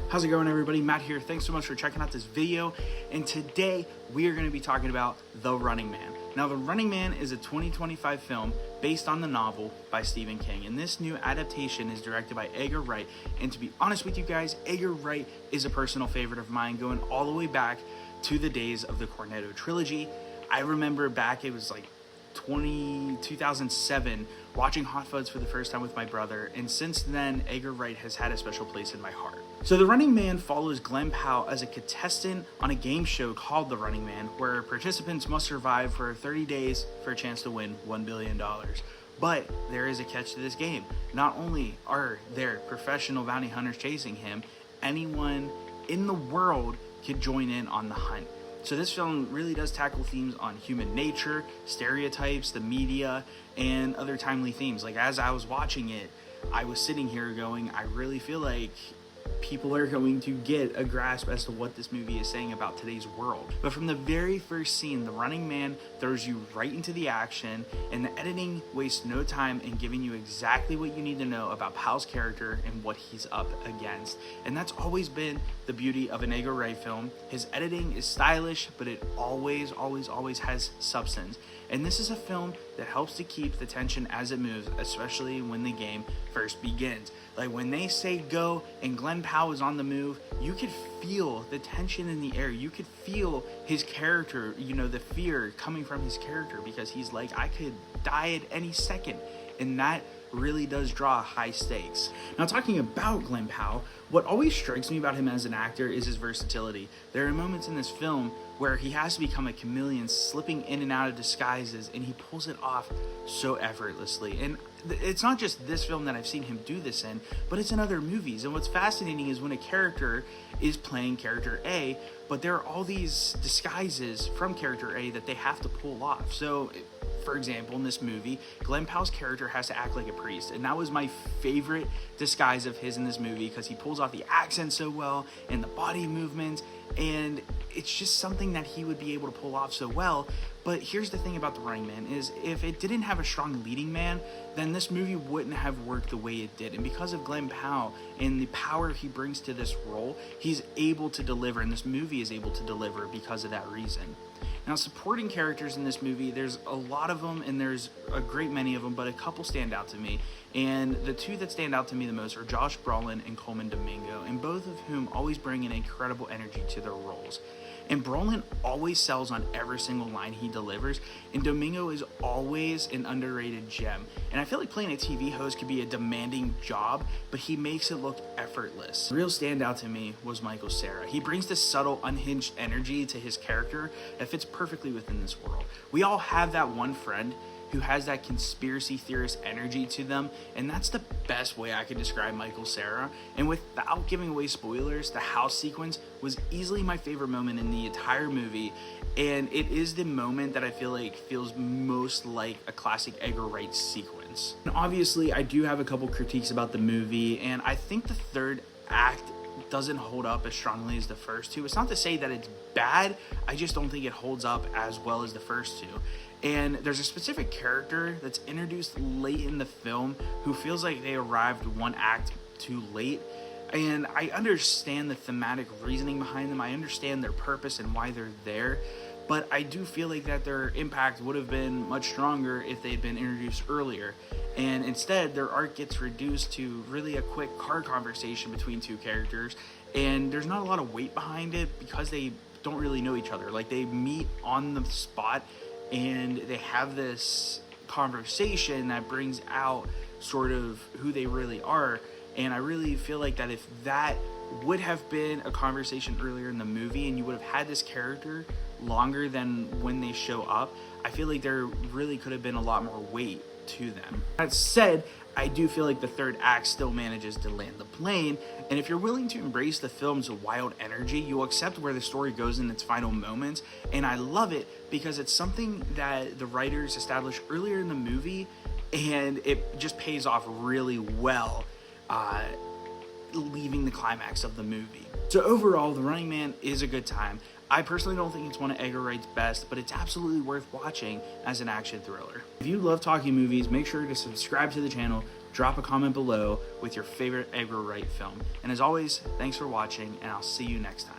How's it going, everybody? Matt here. Thanks so much for checking out this video. And today we are going to be talking about The Running Man. Now, The Running Man is a 2025 film based on the novel by Stephen King. And this new adaptation is directed by Edgar Wright. And to be honest with you guys, Edgar Wright is a personal favorite of mine, going all the way back to the days of the Cornetto trilogy. I remember back, it was like 2007, watching Hot Fuzz for the first time with my brother, and since then Edgar Wright has had a special place in my heart. So The Running Man follows Glen Powell as a contestant on a game show called The Running Man, where participants must survive for 30 days for a chance to win $1 billion. But there is a catch to this game. Not only are there professional bounty hunters chasing him, anyone in the world could join in on the hunt. So this film really does tackle themes on human nature, stereotypes, the media, and other timely themes. Like, as I was watching it, I was sitting here going, I really feel like people are going to get a grasp as to what this movie is saying about today's world. But from the very first scene, The Running Man throws you right into the action, and the editing wastes no time in giving you exactly what you need to know about Powell's character and what he's up against. And that's always been the beauty of an Edgar Wright film. His editing is stylish, but it always has substance. And this is a film that helps to keep the tension as it moves, especially when the game first begins. Like, when they say go and Glen Powell is on the move, you could feel the tension in the air. You could feel his character, the fear coming from his character, because he's like, I could die at any second. And that really does draw high stakes. Now, talking about Glen Powell, what always strikes me about him as an actor is his versatility. There are moments in this film where he has to become a chameleon, slipping in and out of disguises, and he pulls it off so effortlessly. And it's not just this film that I've seen him do this in, but it's in other movies. And what's fascinating is when a character is playing character A, but there are all these disguises from character A that they have to pull off. So, for example, in this movie, Glen Powell's character has to act like a priest, and that was my favorite disguise of his in this movie, because he pulls off the accent so well and the body movement, and it's just something that he would be able to pull off so well. But here's the thing about The Running Man is, if it didn't have a strong leading man, then this movie wouldn't have worked the way it did. And because of Glen Powell and the power he brings to this role, he's able to deliver, and this movie is able to deliver because of that reason. Now, supporting characters in this movie, there's a lot of them, and there's a great many of them, but a couple stand out to me. And the two that stand out to me the most are Josh Brolin and Colman Domingo, and both of whom always bring an incredible energy to their roles. And Brolin always sells on every single line he delivers, and Domingo is always an underrated gem. And I feel like playing a TV host could be a demanding job, but he makes it look effortless. The real standout to me was Michael Cera. He brings this subtle, unhinged energy to his character that fits perfectly within this world. We all have that one friend who has that conspiracy theorist energy to them, and that's the best way I could describe Michael Cera. And without giving away spoilers, the house sequence was easily my favorite moment in the entire movie, and it is the moment that I feel like feels most like a classic Edgar Wright sequence. And obviously, I do have a couple critiques about the movie, and I think the third act doesn't hold up as strongly as the first two. It's not to say that it's bad, I just don't think it holds up as well as the first two. And there's a specific character that's introduced late in the film who feels like they arrived one act too late. And I understand the thematic reasoning behind them. I understand their purpose and why they're there. But I do feel like that their impact would have been much stronger if they had been introduced earlier. And instead, their arc gets reduced to really a quick car conversation between two characters. And there's not a lot of weight behind it because they don't really know each other. Like, they meet on the spot and they have this conversation that brings out sort of who they really are. And I really feel like that if that would have been a conversation earlier in the movie and you would have had this character longer than when they show up, I feel like there really could have been a lot more weight to them. That said, I do feel like the third act still manages to land the plane, and if you're willing to embrace the film's wild energy, you'll accept where the story goes in its final moments. And I love it because it's something that the writers established earlier in the movie, and it just pays off really well, leaving the climax of the movie. So overall, The Running Man is a good time. I personally don't think it's one of Edgar Wright's best, but it's absolutely worth watching as an action thriller. If you love talking movies, make sure to subscribe to the channel, drop a comment below with your favorite Edgar Wright film. And as always, thanks for watching, and I'll see you next time.